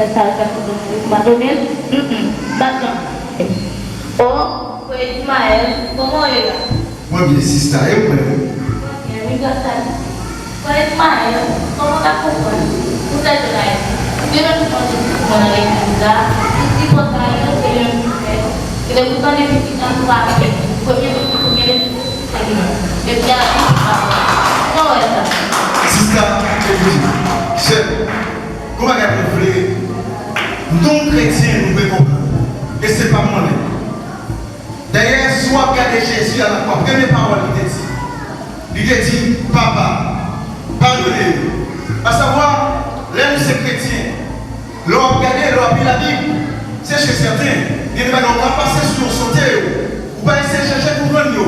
c'est ça qui m'a donné. D'accord. Oh, oui, Ismaël, comment est là? Moi, bien, si ça est, moi. Oui, Ismaël, comment t'as compris? Vous êtes là. Je vais vous demander pour l'église là. Si vous avez un peu et de vous donner des petits temps pour arriver. Combien de temps et bien, comment est ça? Si ça, c'est comment est-ce que nous chrétiens, nous pouvons comprendre. Et ce n'est pas moi. D'ailleurs, soit regardez Jésus à la croix, première parole qu'il dit. Il dit, Papa, pardonnez-nous. À savoir, l'un de ces chrétiens, l'on regardé, l'on a pris la Bible, c'est chez certains, il ne va pas passer sur le sauté, ou pas essayer de chercher pour prendre.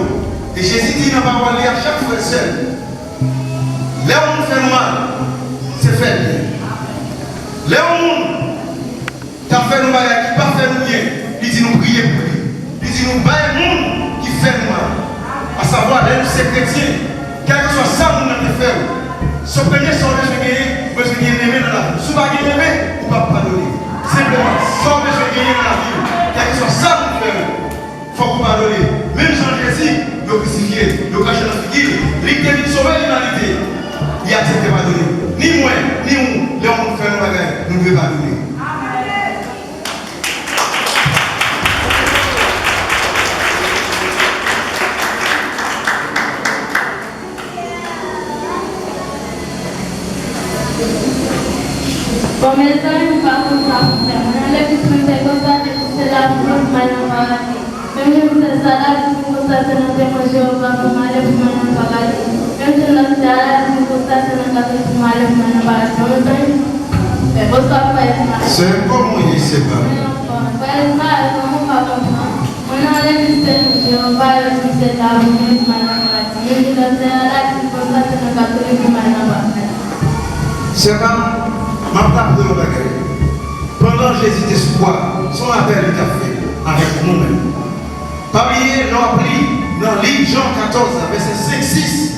Et Jésus dit dans la parole à chaque fois seul. Là où on fait mal, c'est fait bien. Là où on t'a fait nous mal, qui pas fait nous bien, il dit nous prier pour lui. Il dit nous bailler le monde qui fait nous mal. À savoir, l'un de ces chrétiens, quel que soit ça, nous n'avons fait. Ce premier son besoin de gagner dans la vie. Si vous ne pouvez pas gagner, vous ne pouvez pas pardonner. Simplement, sans besoin de gagner dans la vie, quel que soit ça, vous faites. Il faut vous pardonner. Même Jean Jésus, le crucifié, le caché dans la figure, il devait sauver l'humanité. Il a accepté de pardonner. Ni moi, ni nous, les hommes qui font nos bagages, nous devons pardonner. Comenzó en paso le disfruté cosas de la forma de même si c'est ça là, si vous constatez notre émotion, va vous mal et vous m'en parler. Même si notre là, si vous constatez notre émotion, vous mal et vous m'en parler. Mais vous savez pas. C'est comment il sait pas. Pas comment pas comprendre. On a les émotions, on va les discuter là, vous m'en parler. Même si notre là, si vous constatez notre émotion, vous m'en parler. C'est pas ma part de nos bagages. Pendant Jésus d'espoir, son appel est fait avec nous-mêmes. Parmi eux, nous avons appris dans le livre Jean 14, verset 5-6.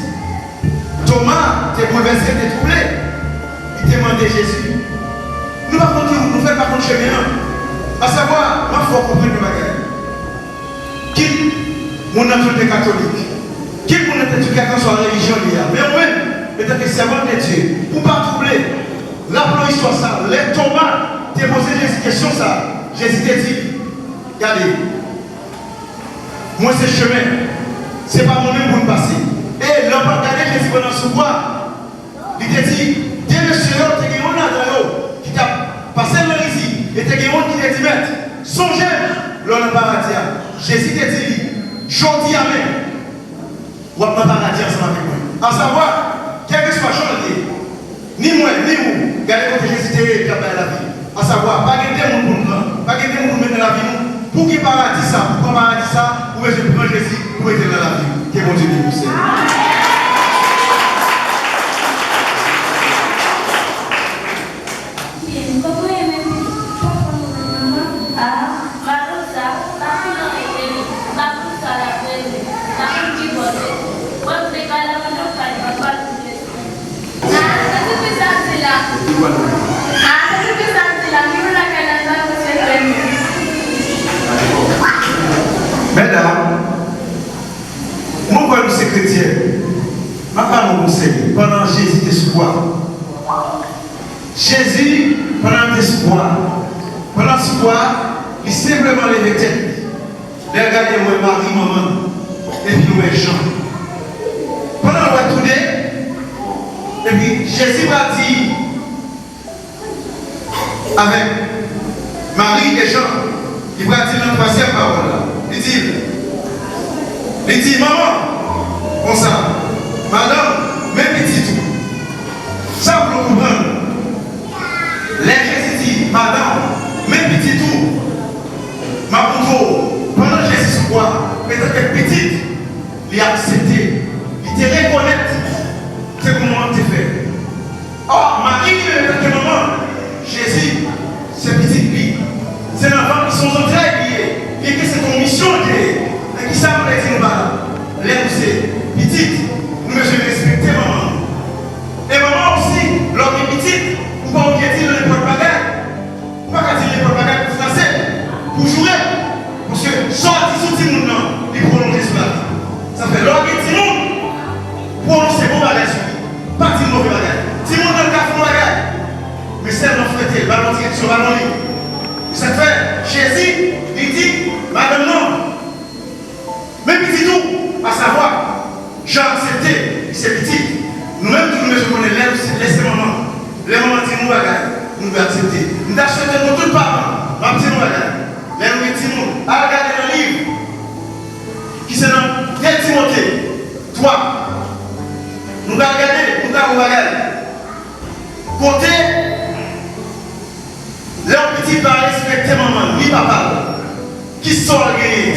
Thomas était bouleversé, était troublé. Il demandait Jésus. Nous ne faisons pas contre chemin. À savoir, il faut comprendre le bagage. Qui mon autorité catholique, qui mon éducation sur la religion, mais moi-même, étant que servant de Dieu, pour ne pas troubler, rappelons l'histoire ça. Les Thomas t'ont posé Jésus question ça. Jésus t'a dit, regardez. Moi, c'est chemin. Ce n'est pas moi-même pour me passer. Et l'homme a regardé Jésus pendant ce bois. Il t'a dit, Dieu le Seigneur, tu as gagné un qui t'a passé dans ici. Et tu as gagné un qui t'a dit, maître, songez l'homme paradis. Jésus t'a dit, j'en dis amen. Ou à paradis ensemble avec moi. À savoir, quel que soit chanté, ni moi, ni vous, regardez quand Jésus t'a capable la vie. À savoir, pas gagner mon pour nous, pas gagner mon pour mettre dans la vie. Pour qui paradis ça, pour qu'on paradis ça, pour que je prenne Jésus, pour être dans la vie. Que mon Dieu nous serve. Mesdames, moi, comme c'est chrétien, ma femme me conseille, pendant Jésus d'espoir. Jésus, pendant l'espoir, il simplement levé tête. Regardez moi, Marie, maman, et puis nous, Jean. Pendant le retourné, et puis Jésus m'a dit, avec Marie et Jean, il va dire notre troisième parole là. Il dit, maman, comme ça, madame, même petit tout. Ça vous le comprenez. Les Jésus dit, madame, même petit tout. Ma pour pendant Jésus quoi, peut-être que petite, il a accepté, il te reconnaît, c'est comment tu fais. Or, Marie, qui est maman, Jésus, c'est petit lui. C'est l'enfant qui sont entrailles liées. Et que c'est ton mission qui savent les dire les pousser. Petite, nous devons respecter maman. Et maman aussi, lorsqu'elle est petite, ou pas oublier dire les potes bagages. c'est petit. Nous-mêmes, nous nous connaissons les mamans. Les mamans disent nous nous devons accepter. Nous avons souhaité nous tous les parents, nous disons nous les nous disons à regarder le livre qui c'est dans 1 Timothée 3. Nous allons regarder, nous allons regarder. Côté, les petits va respecter maman, ni papa. Qui sort gagner?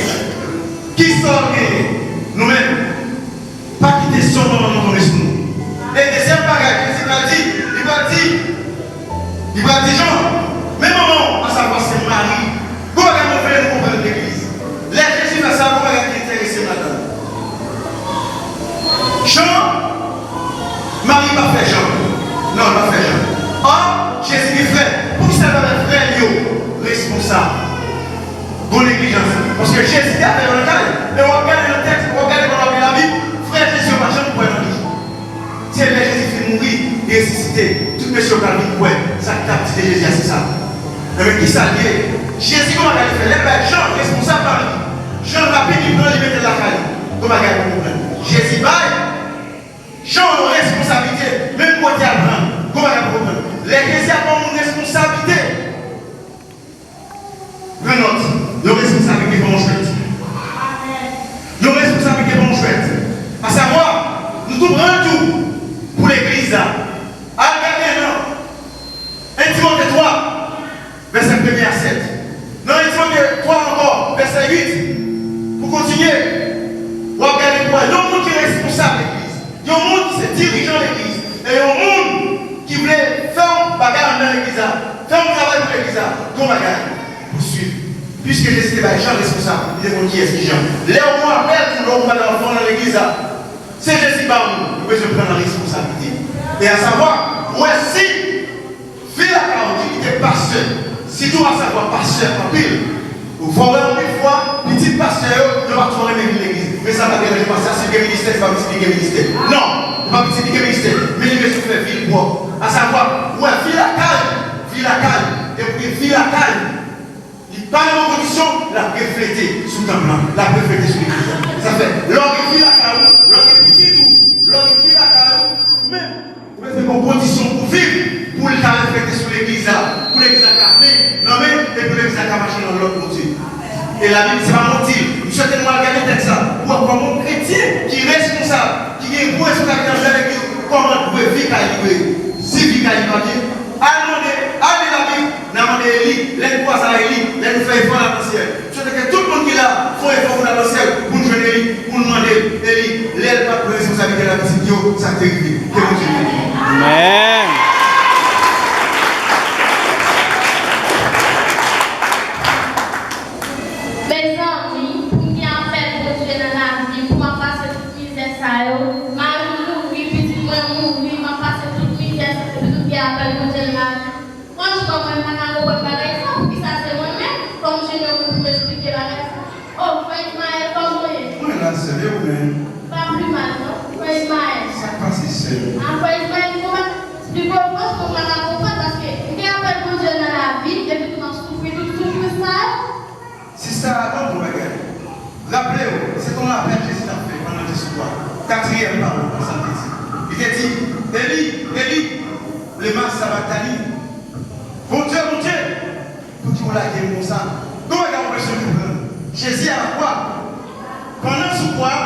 Qui sort gagner? Nous-mêmes. Pas quitter son maman dans nos genoux. Et deuxième bagage, il va dire, Jean, mais maman, à savoir c'est Marie. Comment on fait nous comprendre l'église? Les Jésus va savoir comment il est intéressé là-dedans. Jean, Marie va faire Jean. Non, elle va faire Jean. Or, Jésus est frère. Pour ça va être frère, responsable. Pour négligence. Parce que Jésus a fait le cas. Et on regarde le texte, on regarde dans la Bible, frère Jésus va jamais pour la vie. Si elle Jésus fait mourir et ressusciter, tout monsieur au calme, ouais, ça tape, c'est Jésus, c'est ça. Mais qui ça lié? Jésus, comment il a fait? Les pères, Jean, responsable par lui. Jean rapide, il prend, il met la caille. Comment il a fait? Jésus baille. Jean a une responsabilité, même côté Abraham. Comment il a fait? L'Église a une responsabilité. Renonce, nos responsabilités vont chouette. Nos responsabilités vont chouette. À savoir, nous tout prenons tout pour l'Église. Regardez, non. 1 Timothée 3, verset 1 à 7. Non, 1 Timothée 3 encore, verset 8. Pour continuer, regardez quoi. Il y a un monde qui est responsable de l'Église. Il y a un monde qui est dirigeant de l'Église. Et il y a un monde qui voulait faire un bagage dans l'Église. Faire un travail pour l'Église. Qu'on bagage. Poursuivre. Puisque Jésus est Jean responsable, il est qui est Jean. Léon appelle pour l'homme dans l'église. C'est Jésus par nous, nous devons prendre la responsabilité. Et à savoir, voici, fille la parole qui était pasteur, si tout à savoir pasteur en pile, vous voyez une fois, petit pasteur, ne va pas tourner l'église. Mais ça va déranger pas, ça c'est le ministère, c'est pas le ministère. Non, c'est pas le ministère, mais il veut se faire ville propre. À savoir, ouais, fille la caille, et puis fille la caille. Par les conditions, la refléter sous ton plan, la refléter sur l'église. Ça fait, l'homme est la carreau, l'homme est petit tout, l'homme est la carreau, même, vous mettez vos conditions pour vivre, pour le refléter sur l'église, pour l'église à carmer, non mais, et pour l'église à marcher dans l'autre côté. Et la Bible, c'est pas mentir. Nous souhaitons regarder peut-être ça, pour avoir un chrétien qui est responsable, qui est responsable dans l'église, comment vous pouvez vivre à livrer, si vivre à livrer, allez la Bible, n'a demandé Élie, les trois à Élie, les nous faire effort dans le ciel. Je veux que tout le monde qui est là, faut effort dans le ciel pour nous jouer Élie, pour nous demander Élie, l'aile pas de responsabilité de la petite, ça t'est Amen. Mes amis, pour qui en fait pour Dieu dans la vie, pour m'en passer toute misère, ça y est, ma mourir, petit moi mourir, m'en passer toute misère, tout qui appelle pour Dieu dans la vie. Franchement, moi, je ne peux pas faire ça, puis ça c'est moi-même, comme je ne peux pas expliquer la raison. Oh, frère Ismaël, comme vous êtes. Oui, là, c'est bien ou bien? Pas plus mal, non? Frère Ismaël. Ça passe ici. Ah, frère Ismaël, comment? Du coup, je pense qu'on va la comprendre parce que il y a appel pour Dieu dans la vie, et puis tout en souffrir, tout ça. C'est ça, donc, vous regardez. Rappelez-vous, c'est ton appel que Jésus a fait pendant le soir. Quatrième parole, on s'en dit. Il a dit, Élie, les masses sabatani. Mon Dieu, pour qui vous l'avez comme ça. Comment on peut se comprendre? Jésus a quoi? Pendant ce soir,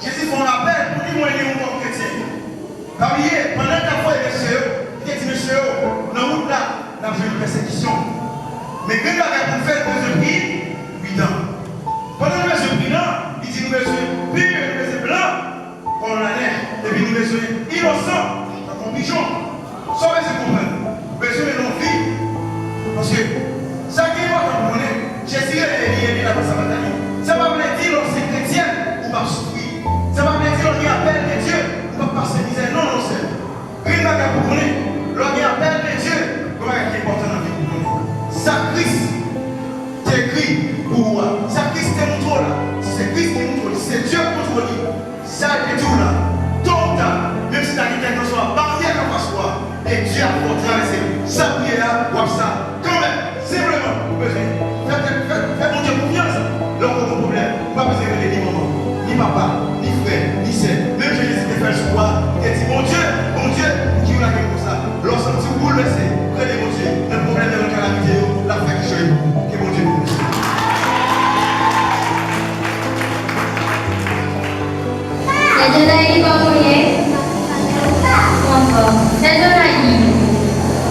Jésus fait un appel pour lui moyenner un bon chrétien. Pendant la fois, il a dit, monsieur, dans la route là, il a vu une persécution. Mais quand il a fait le prix, 8 ans. Pendant le monsieur brillant, il dit, nous monsieur pur, nous monsieur blanc, on la neige, et puis nous monsieur innocent, comme un pigeon. Ça va se comprendre. Monsieur est non-vie. Parce que ça qui est important pour nous, Jésus est lié à la bataille. Ça va me dire que c'est chrétien ou pas souffrir. Ça va me dire qu'on appelle de Dieu ou pas passer misère. Non, non, c'est. Une bagarre pour nous, l'on appelle de Dieu. Comment est-ce qui est important dans la vie pour nous? Ça, Christ, c'est écrit pour moi. Ça, Christ est mon trône là. C'est Christ qui est mon trône. C'est Dieu qui contrôle. Ça, c'est tout là. Tout là. Même si la vie soit barrière qu'on va soi. Et Dieu a pour traverser. Ça, prière là, ou ça. Quand même, simplement, vous besoin. Faites mon Dieu confiance. Là, on a un problème. Pas besoin de ni maman, ni papa, ni frère, ni sœur. Même Jésus qui fait le choix, Sejonayi pamoja. Sejonayi.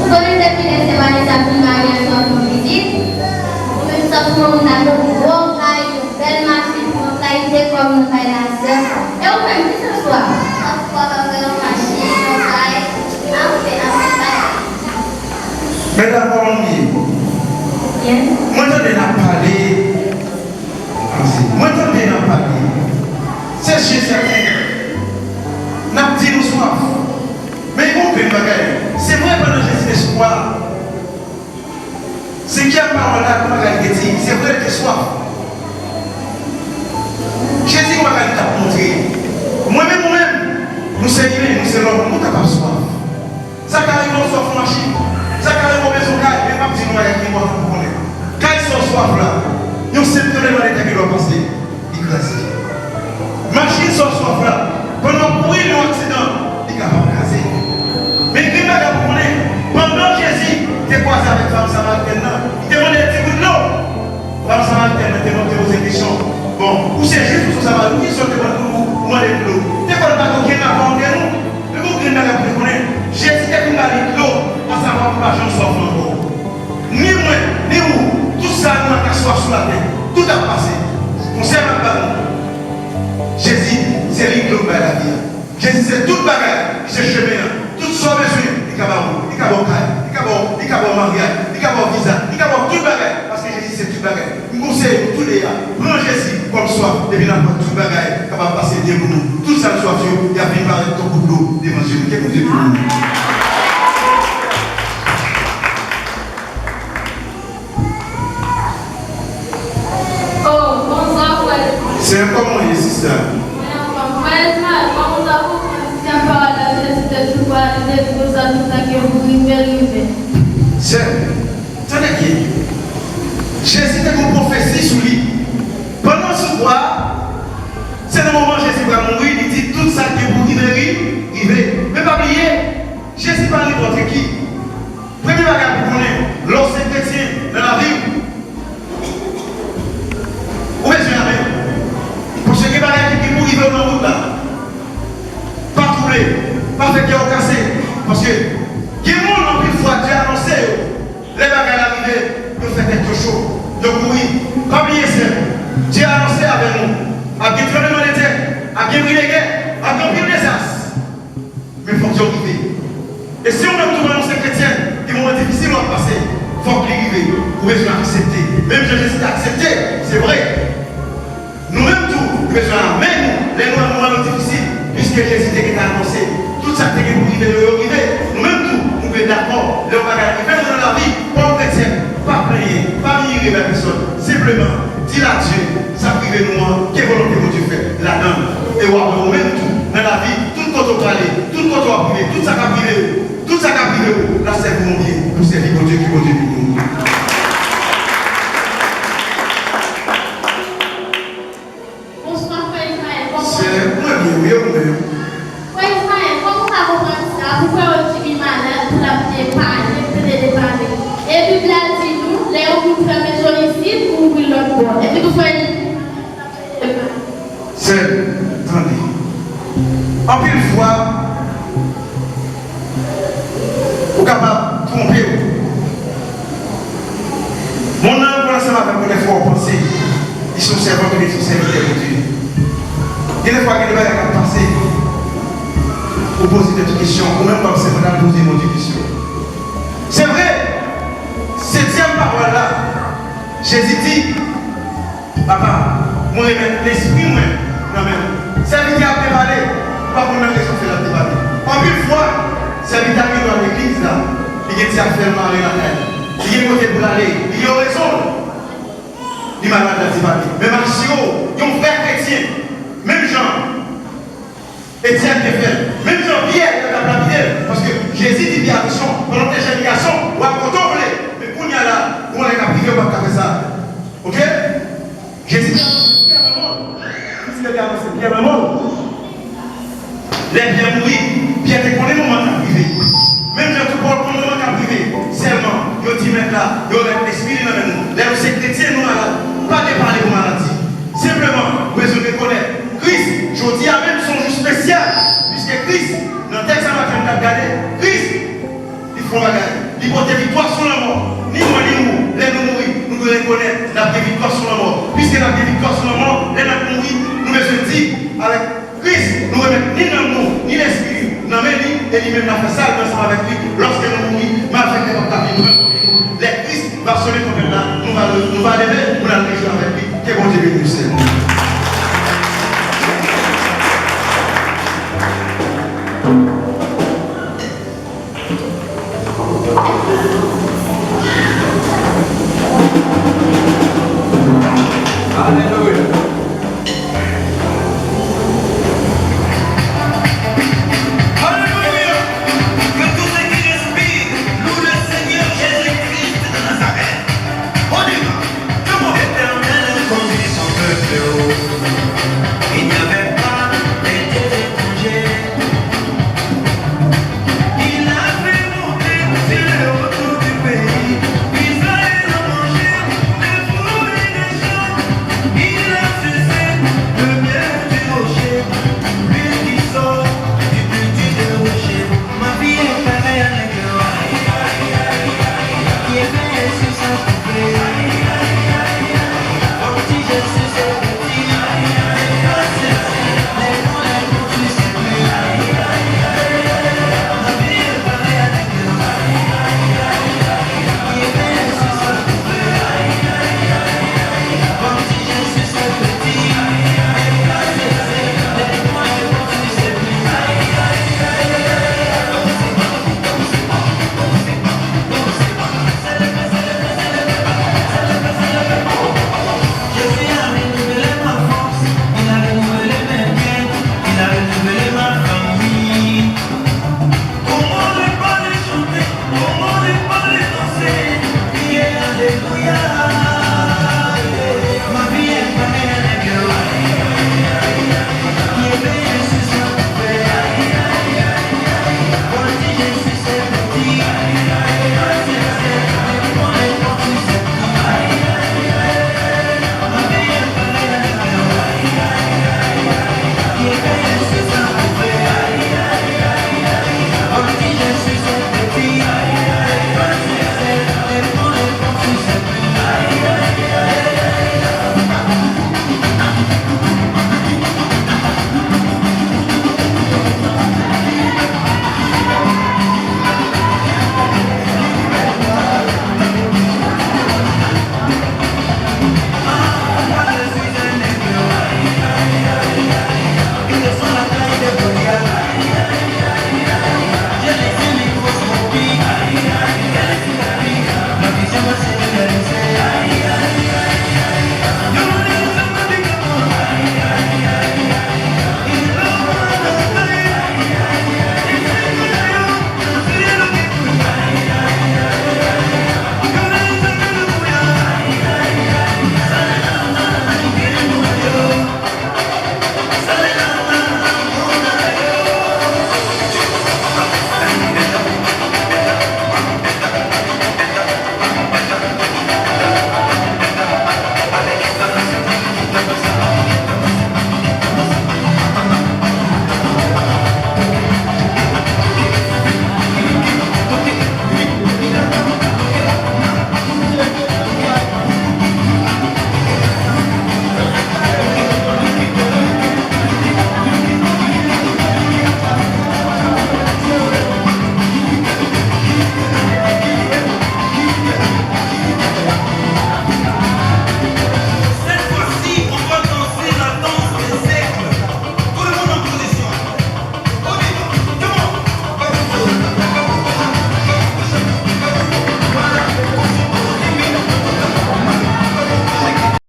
Boleh terpilih sebagai saksi Maria suatu visit. Untuk semua menanggung uang kayu dan masih mulai dekor finance. Eu pergi sesuatu. Aku akan masih mulai. Mesdames, Colombie, moi j'en ai parlé. Moi j'en ai parlé. C'est chez certains. N'a dit nous soif. Mais bon, c'est vrai pendant Jésus l'espoir. C'est qui a parlé là, comme elle dit, c'est vrai que soif. Jésus m'a montré. Moi-même, nous sommes l'homme, nous sommes soif. Ça carré nous soif machine. Ça carré nous besoin de mais pas petit nous avec qui moi pour connaître. Quand ils sont soif là, nous sommes tous les malades qui doivent passer. Écrasé. Machine sont soif là. Pendant courir nos accidents, ils sont capables de casser. Mais qui m'a appris pendant Jésus, il était croisé avec femme samaritaine, il demandait un petit bout de l'eau. Femme samaritaine était montée aux questions. Bon, où c'est juste pour ça, où ils sont demandés pour moi de l'eau. T'es pas le bateau qui n'a pas entendu nous. Le groupe qui n'a pas appris Jésus est une mari de l'eau, à savoir que la gens soif encore. Ni moi, ni vous, tout ça nous a soif sur la tête. Tout a passé. On sait même pas. Jésus, c'est lui qui a la vie. Jésus, c'est toute bagarre, c'est chemin. Tout son besoin, il y a mariage, il y a visa, il y a toute bagarre. Parce que Jésus, c'est toute bagarre. Nous conseillons tous les gars, prends Jésus comme soif, et bien après toute bagarre, qui va passer bien pour nous. Tout ça, soif, il y a bien parlé de ton coup d'eau devant Jésus. Qu'est-ce que vous dites? C'est comment il est ça? C'est, tenez qui? Jésus était une prophétie sur lui. Pendant ce soir, c'est le moment où Jésus va mourir, il dit tout ça qui est pour arriver. Mais pas oublier, Jésus parle contre qui? Premier bagage pour connaître, lorsque chrétien dans la vie, où est-ce qu'il y a? Pour ceux qui parlent qui pour arriver dans la route là, pas troublé, pas fait cœur cassé, parce que qui est monde en plus fois Dieu a annoncé, les bagages arrivés, nous fait quelque chose. Donc oui, comme il est Dieu a annoncé avec nous, à bien tremblement de terre, à bien brûler les guerres, à bien brûler les as. Mais il faut que Dieu arrive. Et si on a tout annoncé chrétien, des moments difficiles vont passer, il faut qu'il arrive. Vous pouvez accepter. Même Jésus a accepté, c'est vrai. Nous-mêmes tout, nous besoin même les moments difficiles, puisque Jésus a annoncé. Tout ça qui est pour arriver, nous-mêmes tout, nous pouvons d'accord, le bagage qui fait dans la vie, pas chrétien, pas prier, pas mirer la personne, simplement, dire à Dieu, ça prive nous, quelle volonté que Dieu fait, là-dedans, et on même tout, dans la vie, tout quand on parle, tout quand on privé, tout ça qui a privé, tout ça qui a privé, là c'est pour nous bien, pour servir pour Dieu qui continue pour nous. C'est moi bien, oui, oui. C'est, attendez, en pile fois, vous êtes capable de tromper. Mon âme commence avec des fois penser, ils sont servants de Dieu, ils sont serviteurs de Dieu. Il y a des fois qu'il y a des choses à passer, vous posez des questions, ou même comme c'est vous poser des questions. C'est vrai, septième parole là, Jésus dit, papa, moi l'esprit, moi, non-même, serviteur a préparé, pas pour même raison de faire la préparer. En une fois, serviteur qui est dans l'église là, il y a des affaires mariées dans la tête, il y a un côté pour aller, il y a raison, il m'a dit la préparer. Mais Marcio, il y a un frère chrétien, même Jean, Étienne qui fait, même Jean Pierre, il a la parce que Jésus dit bien attention, pendant tes générations, ou à contrôler, mais pour y aller là, on est capable de faire ça. Ok? Jésus dit, Pierre le monde. Qu'est-ce qu'il a annoncé? Pierre le monde. Les biens mourir, Pierre te connaît le moment privé. Même Jean tout le moment privé, seulement, il dit maintenant, il y a l'esprit dans nous. Les chrétiens, nous, pas de parler de maladie. Simplement, vous devez connaître. Christ, je dis à même son juste nous allons lever, nous allons réjouir avec lui. Que bon Dieu bénisse. Alléluia.